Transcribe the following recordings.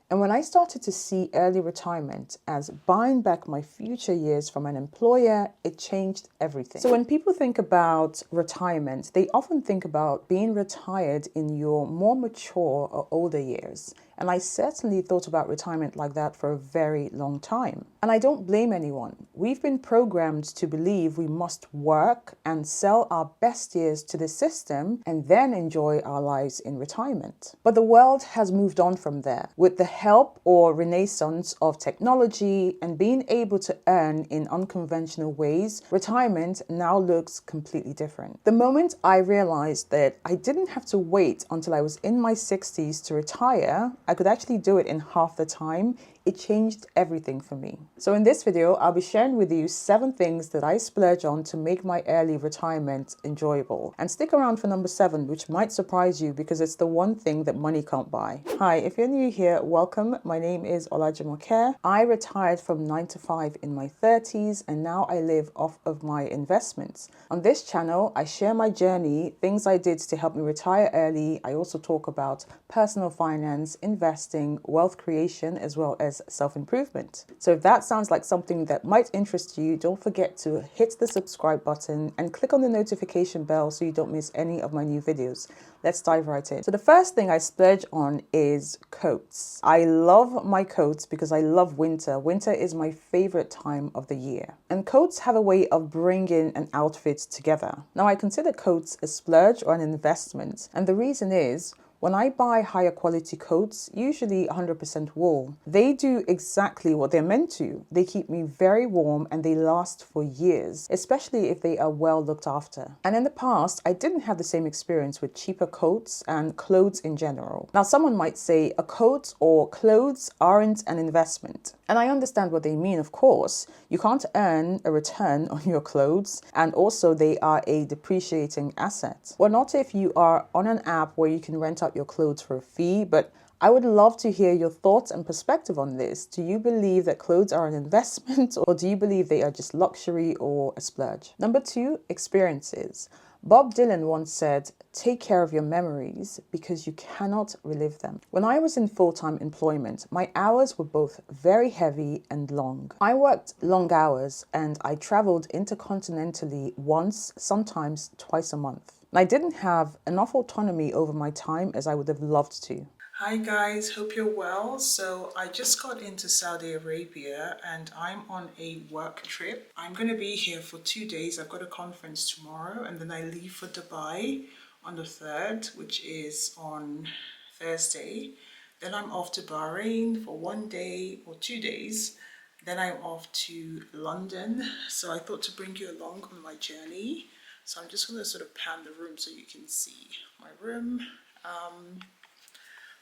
And when I started to see early retirement as buying back my future years from an employer, it changed everything. So when people think about retirement, they often think about being retired in your more mature or older years. And I certainly thought about retirement like that for a very long time. And I don't blame anyone. We've been programmed to believe we must work and sell our best years to the system and then enjoy our lives in retirement. But the world has moved on from there. With the help or renaissance of technology and being able to earn in unconventional ways, retirement now looks completely different. The moment I realized that I didn't have to wait until I was in my 60s to retire, I could actually do it in half the time, it changed everything for me. So in this video, I'll be sharing with you 7 things that I splurge on to make my early retirement enjoyable. And stick around for number 7, which might surprise you because it's the one thing that money can't buy. Hi, if you're new here, welcome. My name is Olajumoke. I retired from 9 to 5 in my 30s and now I live off of my investments. On this channel, I share my journey, things I did to help me retire early. I also talk about personal finance, investing, wealth creation, as well as self-improvement. So if that sounds like something that might interest you, don't forget to hit the subscribe button and click on the notification bell so you don't miss any of my new videos. Let's dive right in. So the first thing I splurge on is coats. I love my coats because I love winter. Winter is my favorite time of the year. And coats have a way of bringing an outfit together. Now I consider coats a splurge or an investment. And the reason is, when I buy higher quality coats, usually 100% wool, they do exactly what they're meant to. They keep me very warm and they last for years, especially if they are well looked after. And in the past, I didn't have the same experience with cheaper coats and clothes in general. Now, someone might say a coat or clothes aren't an investment. And I understand what they mean, of course. You can't earn a return on your clothes, and also they are a depreciating asset. Well, not if you are on an app where you can rent out your clothes for a fee, but I would love to hear your thoughts and perspective on this. Do you believe that clothes are an investment, or do you believe they are just luxury or a splurge? Number 2, experiences. Bob Dylan once said, "Take care of your memories because you cannot relive them." When I was in full-time employment, my hours were both very heavy and long. I worked long hours and I traveled intercontinentally once, sometimes twice a month. And I didn't have enough autonomy over my time as I would have loved to. Hi guys, hope you're well. So I just got into Saudi Arabia and I'm on a work trip. I'm going to be here for 2 days. I've got a conference tomorrow and then I leave for Dubai on the 3rd, which is on Thursday. Then I'm off to Bahrain for 1 day or 2 days. Then I'm off to London. So I thought to bring you along on my journey. So I'm just going to sort of pan the room so you can see my room.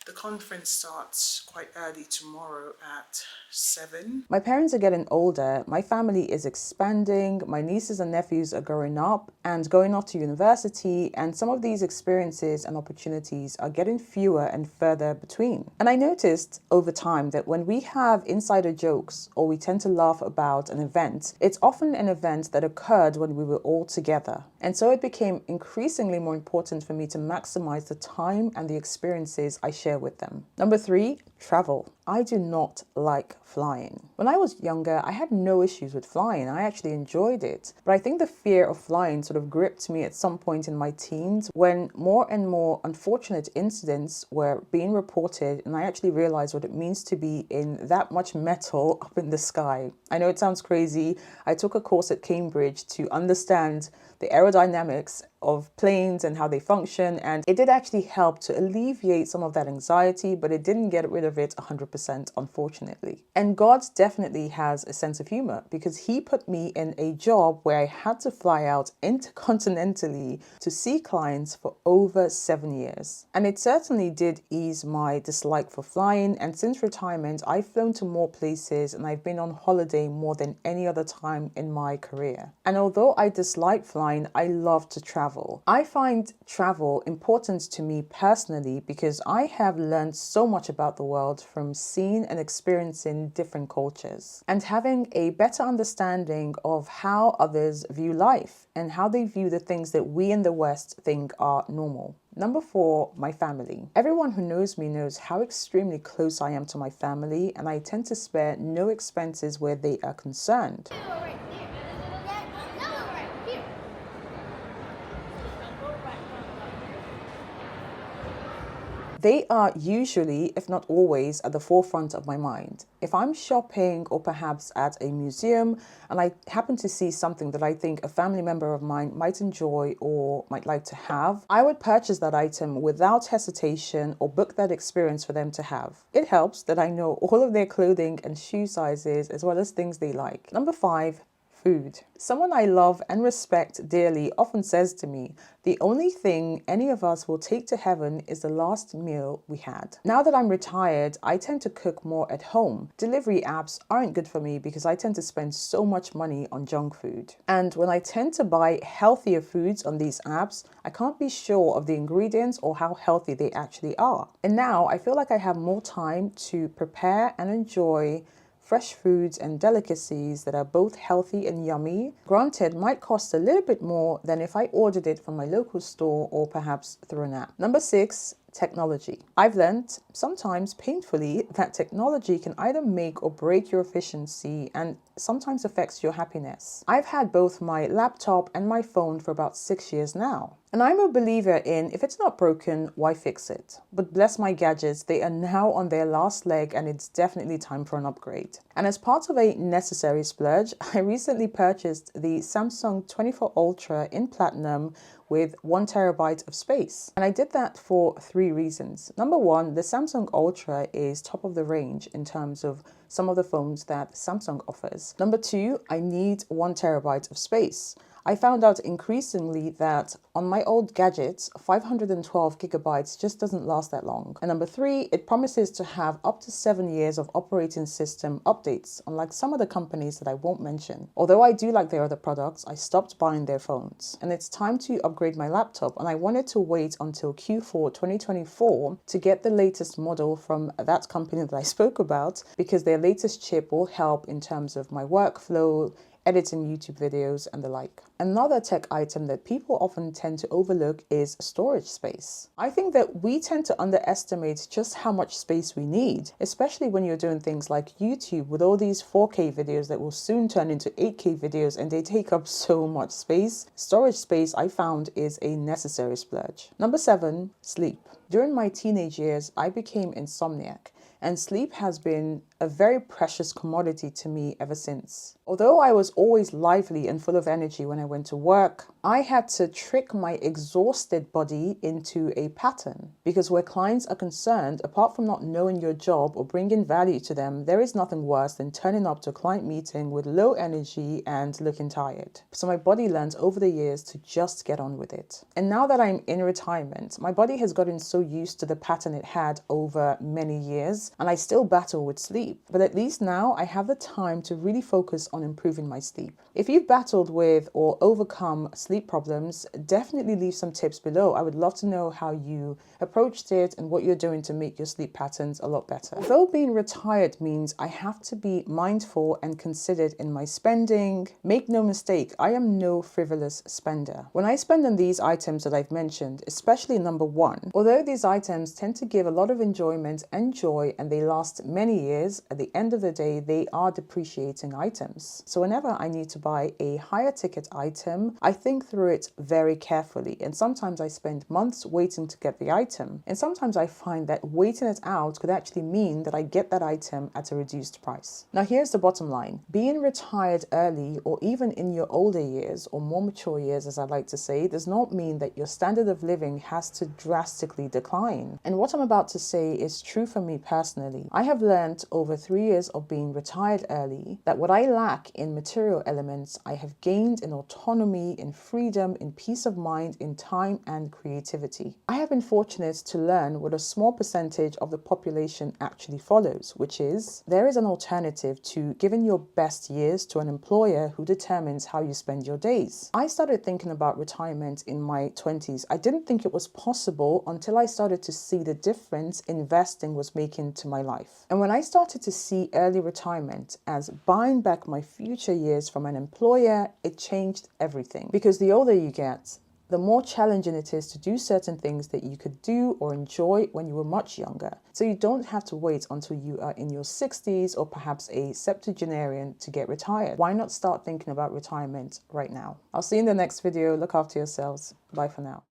The conference starts quite early tomorrow at 7. My parents are getting older, my family is expanding, my nieces and nephews are growing up and going off to university, and some of these experiences and opportunities are getting fewer and further between. And I noticed over time that when we have insider jokes or we tend to laugh about an event, it's often an event that occurred when we were all together. And so it became increasingly more important for me to maximize the time and the experiences I share with them. Number 3, travel. I do not like flying. When I was younger, I had no issues with flying. I actually enjoyed it. But I think the fear of flying sort of gripped me at some point in my teens when more and more unfortunate incidents were being reported, and I actually realized what it means to be in that much metal up in the sky. I know it sounds crazy. I took a course at Cambridge to understand the aerodynamics of planes and how they function, and it did actually help to alleviate some of that anxiety, but it didn't get rid of it 100%, unfortunately. And God definitely has a sense of humor because he put me in a job where I had to fly out intercontinentally to see clients for over 7 years. And it certainly did ease my dislike for flying, and since retirement, I've flown to more places and I've been on holiday more than any other time in my career. And although I dislike flying, I love to travel. I find travel important to me personally because I have learned so much about the world from seeing and experiencing different cultures and having a better understanding of how others view life and how they view the things that we in the West think are normal. Number 4, my family. Everyone who knows me knows how extremely close I am to my family, and I tend to spare no expenses where they are concerned. They are usually, if not always, at the forefront of my mind. If I'm shopping or perhaps at a museum and I happen to see something that I think a family member of mine might enjoy or might like to have, I would purchase that item without hesitation or book that experience for them to have. It helps that I know all of their clothing and shoe sizes as well as things they like. Number 5, food. Someone I love and respect dearly often says to me, the only thing any of us will take to heaven is the last meal we had. Now that I'm retired, I tend to cook more at home. Delivery apps aren't good for me because I tend to spend so much money on junk food. And when I tend to buy healthier foods on these apps, I can't be sure of the ingredients or how healthy they actually are. And now I feel like I have more time to prepare and enjoy fresh foods and delicacies that are both healthy and yummy. Granted, might cost a little bit more than if I ordered it from my local store or perhaps through an app. Number 6, technology. I've learned, sometimes painfully, that technology can either make or break your efficiency and sometimes affects your happiness. I've had both my laptop and my phone for about 6 years now. And I'm a believer in, if it's not broken, why fix it? But bless my gadgets, they are now on their last leg and it's definitely time for an upgrade. And as part of a necessary splurge, I recently purchased the Samsung 24 Ultra in Platinum with 1 terabyte of space. And I did that for 3 reasons. Number 1, the Samsung Ultra is top of the range in terms of some of the phones that Samsung offers. Number 2, I need 1 terabyte of space. I found out increasingly that on my old gadgets, 512 gigabytes just doesn't last that long. And number 3, it promises to have up to 7 years of operating system updates, unlike some of the companies that I won't mention. Although I do like their other products, I stopped buying their phones. And it's time to upgrade my laptop, and I wanted to wait until Q4 2024 to get the latest model from that company that I spoke about, because their latest chip will help in terms of my workflow, editing YouTube videos and the like. Another tech item that people often tend to overlook is storage space. I think that we tend to underestimate just how much space we need, especially when you're doing things like YouTube with all these 4K videos that will soon turn into 8K videos and they take up so much space. Storage space, I found, is a necessary splurge. Number 7, sleep. During my teenage years, I became insomniac, and sleep has been a very precious commodity to me ever since. Although I was always lively and full of energy when I went to work, I had to trick my exhausted body into a pattern. Because where clients are concerned, apart from not knowing your job or bringing value to them, there is nothing worse than turning up to a client meeting with low energy and looking tired. So my body learned over the years to just get on with it. And now that I'm in retirement, my body has gotten so used to the pattern it had over many years, and I still battle with sleep. But at least now I have the time to really focus on improving my sleep. If you've battled with or overcome sleep problems, definitely leave some tips below. I would love to know how you approached it and what you're doing to make your sleep patterns a lot better. Although being retired means I have to be mindful and considered in my spending, make no mistake, I am no frivolous spender. When I spend on these items that I've mentioned, especially number 1, although these items tend to give a lot of enjoyment and joy and they last many years, at the end of the day, they are depreciating items. So whenever I need to buy a higher ticket item, I think through it very carefully. And sometimes I spend months waiting to get the item. And sometimes I find that waiting it out could actually mean that I get that item at a reduced price. Now here's the bottom line. Being retired early or even in your older years or more mature years, as I like to say, does not mean that your standard of living has to drastically decline. And what I'm about to say is true for me personally. I have learned over 3 years of being retired early that what I lack in material elements, I have gained in autonomy, in freedom, in peace of mind, in time and creativity. I have been fortunate to learn what a small percentage of the population actually follows, which is there is an alternative to giving your best years to an employer who determines how you spend your days. I started thinking about retirement in my 20s. I didn't think it was possible until I started to see the difference investing was making to my life. And when I started to see early retirement as buying back my future years from an employer, it changed everything. Because the older you get, the more challenging it is to do certain things that you could do or enjoy when you were much younger. So you don't have to wait until you are in your 60s or perhaps a septuagenarian to get retired. Why not start thinking about retirement right now? I'll see you in the next video. Look after yourselves. Bye for now.